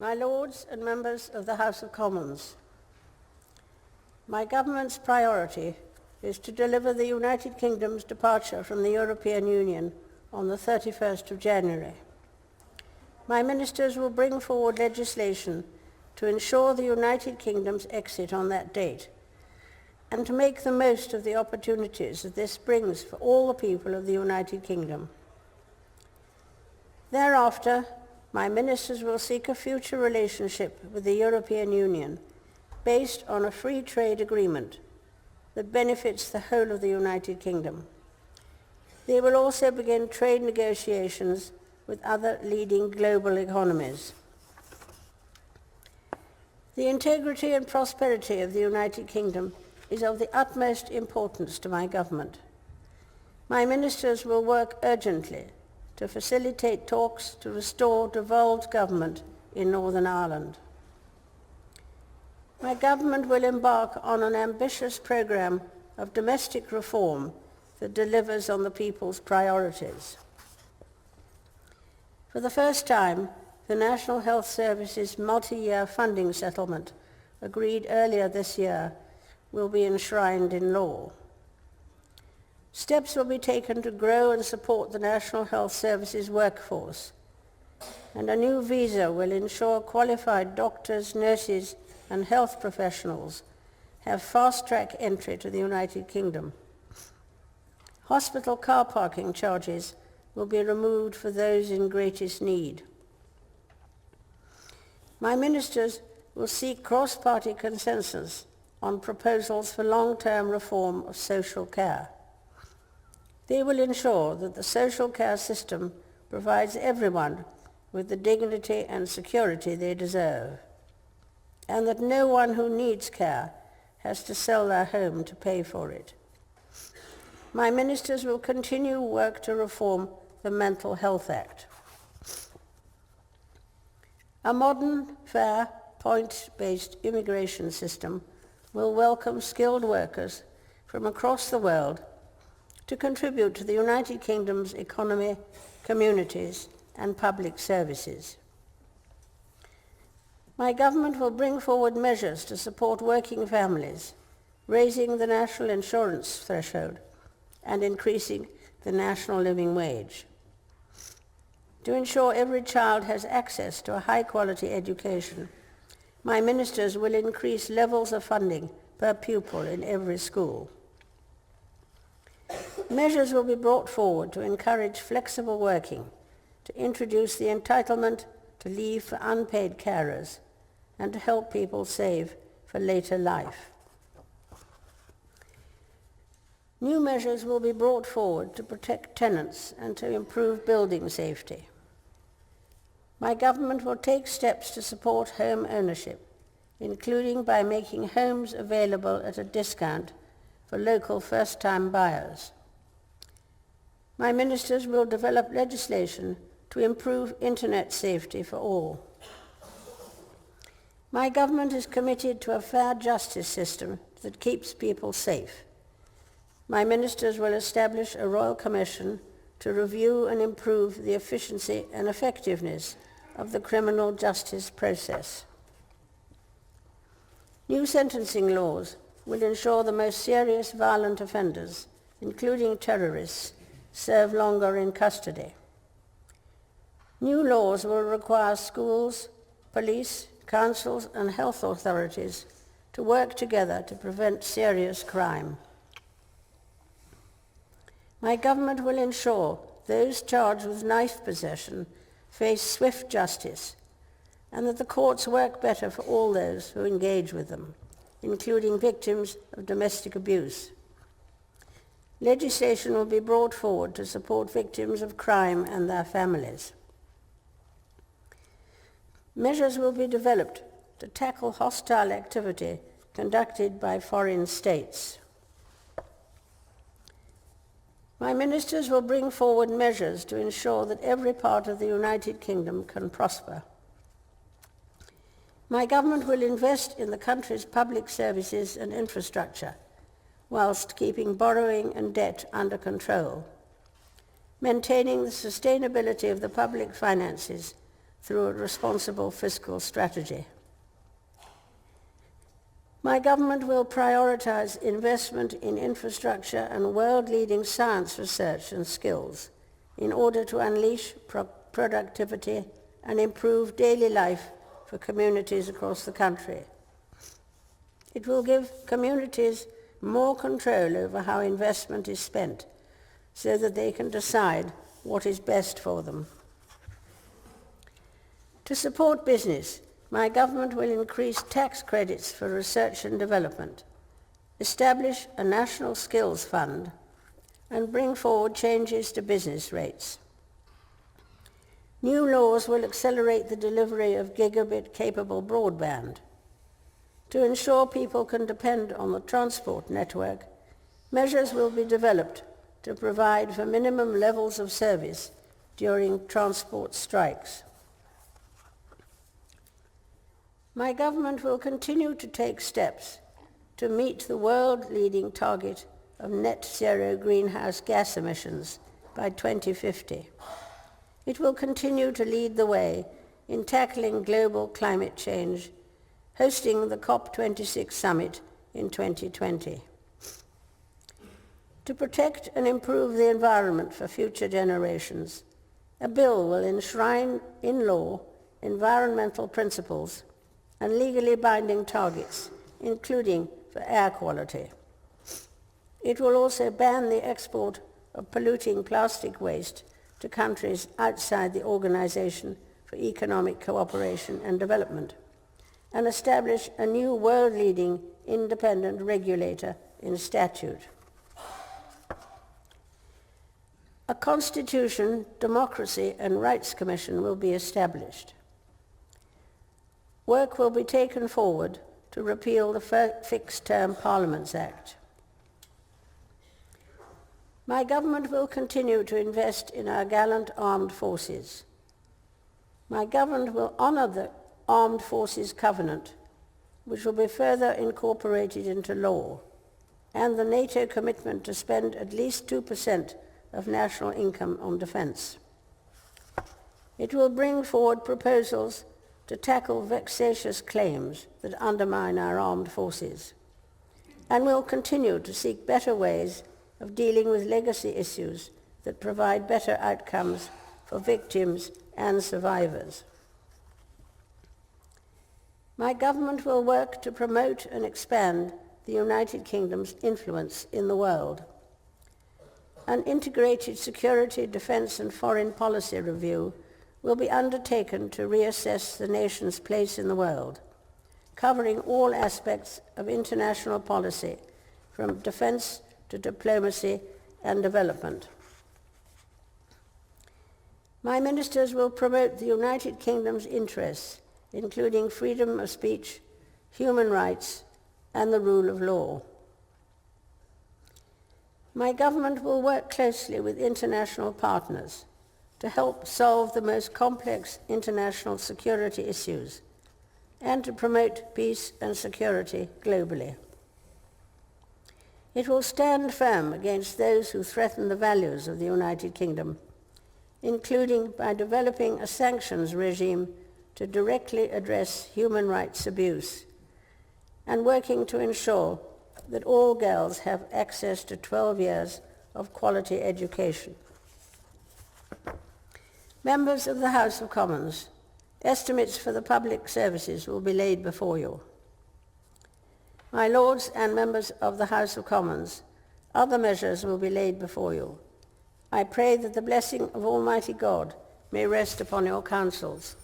My Lords and members of the House of Commons, my government's priority is to deliver the United Kingdom's departure from the European Union on the 31st of January. My ministers will bring forward legislation to ensure the United Kingdom's exit on that date and to make the most of the opportunities that this brings for all the people of the United Kingdom. Thereafter, my ministers will seek a future relationship with the European Union based on a free trade agreement that benefits the whole of the United Kingdom. They will also begin trade negotiations with other leading global economies. The integrity and prosperity of the United Kingdom is of the utmost importance to my government. My ministers will work urgently to facilitate talks to restore devolved government in Northern Ireland. My government will embark on an ambitious programme of domestic reform that delivers on the people's priorities. For the first time, the National Health Service's multi-year funding settlement, agreed earlier this year, will be enshrined in law. Steps will be taken to grow and support the National Health Service's workforce, and a new visa will ensure qualified doctors, nurses, and health professionals have fast-track entry to the United Kingdom. Hospital car parking charges will be removed for those in greatest need. My ministers will seek cross-party consensus on proposals for long-term reform of social care. They will ensure that the social care system provides everyone with the dignity and security they deserve, and that no one who needs care has to sell their home to pay for it. My ministers will continue work to reform the Mental Health Act. A modern, fair, points-based immigration system will welcome skilled workers from across the world to contribute to the United Kingdom's economy, communities, and public services. My government will bring forward measures to support working families, raising the national insurance threshold and increasing the national living wage. To ensure every child has access to a high-quality education, my ministers will increase levels of funding per pupil in every school. Measures will be brought forward to encourage flexible working, to introduce the entitlement to leave for unpaid carers, and to help people save for later life. New measures will be brought forward to protect tenants and to improve building safety. My government will take steps to support home ownership, including by making homes available at a discount for local first-time buyers. My ministers will develop legislation to improve internet safety for all. My government is committed to a fair justice system that keeps people safe. My ministers will establish a royal commission to review and improve the efficiency and effectiveness of the criminal justice process. New sentencing laws will ensure the most serious violent offenders, including terrorists, serve longer in custody. New laws will require schools, police, councils, and health authorities to work together to prevent serious crime. My government will ensure those charged with knife possession face swift justice, and that the courts work better for all those who engage with them, including victims of domestic abuse. Legislation will be brought forward to support victims of crime and their families. Measures will be developed to tackle hostile activity conducted by foreign states. My ministers will bring forward measures to ensure that every part of the United Kingdom can prosper. My government will invest in the country's public services and infrastructure, whilst keeping borrowing and debt under control, maintaining the sustainability of the public finances through a responsible fiscal strategy. My government will prioritise investment in infrastructure and world-leading science research and skills in order to unleash productivity and improve daily life for communities across the country. It will give communities more control over how investment is spent so that they can decide what is best for them. To support business, my government will increase tax credits for research and development, establish a national skills fund, and bring forward changes to business rates. New laws will accelerate the delivery of gigabit-capable broadband. To ensure people can depend on the transport network, measures will be developed to provide for minimum levels of service during transport strikes. My government will continue to take steps to meet the world-leading target of net zero greenhouse gas emissions by 2050. It will continue to lead the way in tackling global climate change, hosting the COP26 summit in 2020. To protect and improve the environment for future generations, a bill will enshrine in law environmental principles and legally binding targets, including for air quality. It will also ban the export of polluting plastic waste to countries outside the Organization for Economic Cooperation and Development, and establish a new world-leading independent regulator in statute. A Constitution, Democracy and Rights Commission will be established. Work will be taken forward to repeal the Fixed-Term Parliaments Act. My government will continue to invest in our gallant armed forces. My government will honour the Armed Forces Covenant, which will be further incorporated into law, and the NATO commitment to spend at least 2% of national income on defence. It will bring forward proposals to tackle vexatious claims that undermine our armed forces, and will continue to seek better ways of dealing with legacy issues that provide better outcomes for victims and survivors. My government will work to promote and expand the United Kingdom's influence in the world. An integrated security, defence and foreign policy review will be undertaken to reassess the nation's place in the world, covering all aspects of international policy, from defence to diplomacy and development. My ministers will promote the United Kingdom's interests, including freedom of speech, human rights, and the rule of law. My government will work closely with international partners to help solve the most complex international security issues and to promote peace and security globally. It will stand firm against those who threaten the values of the United Kingdom, including by developing a sanctions regime to directly address human rights abuse and working to ensure that all girls have access to 12 years of quality education. Members of the House of Commons, estimates for the public services will be laid before you. My Lords and members of the House of Commons, other measures will be laid before you. I pray that the blessing of Almighty God may rest upon your councils.